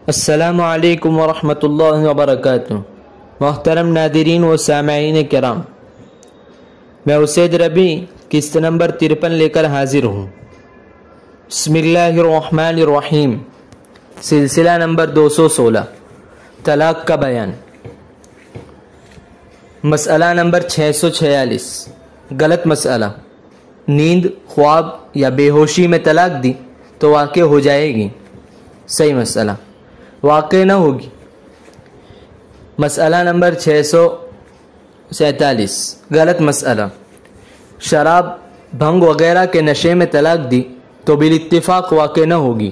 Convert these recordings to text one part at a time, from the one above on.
السلام علیکم ورحمۃ اللہ وبرکاتہ۔ محترم ناظرین و سامعین کرام، میں اسید ربی قسط نمبر 53 لے کر حاضر ہوں۔ بسم اللہ الرحمن الرحیم، سلسلہ نمبر 216، طلاق کا بیان۔ مسئلہ نمبر 646، غلط مسئلہ۔ نیند، خواب یا بے ہوشی میں طلاق دی تو واقع ہو جائے گی؟ صحیح مسئلہ، واقع نہ ہوگی۔ مسئلہ نمبر 647، غلط مسئلہ۔ شراب، بھنگ وغیرہ کے نشے میں طلاق دی تو بالاتفاق واقع نہ ہوگی۔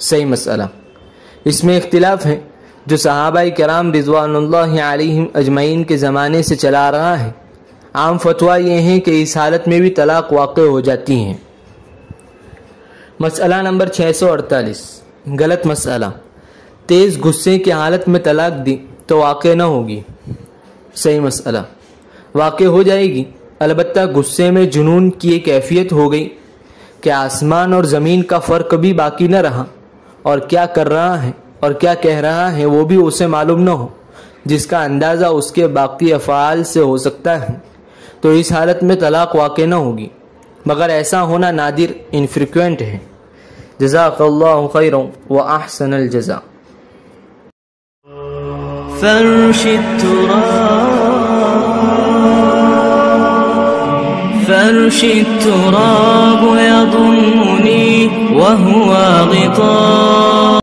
صحیح مسئلہ۔ اس میں اختلاف ہے جو صحابہ کرام رضوان اللہ علیہم اجمعین کے زمانے سے چلا رہا ہے۔ عام فتویٰ یہ ہیں کہ اس حالت میں بھی طلاق واقع ہو جاتی ہیں۔ مسئلہ نمبر 648، غلط مسئلہ۔ تیز غصے کی حالت میں طلاق دی تو واقع نہ ہوگی۔ صحیح مسئلہ، واقع ہو جائے گی، البتہ غصے میں جنون کی ایک کیفیت ہو گئی کہ آسمان اور زمین کا فرق بھی باقی نہ رہا، اور کیا کر رہا ہے اور کیا کہہ رہا ہے وہ بھی اسے معلوم نہ ہو، جس کا اندازہ اس کے باقی افعال سے ہو سکتا ہے، تو اس حالت میں طلاق واقع نہ ہوگی، مگر ایسا ہونا نادر، انفریکوینٹ ہے۔ جزاک اللہ خیرا و احسن الجزاء۔ فرش التراب يضمني وهو غطاء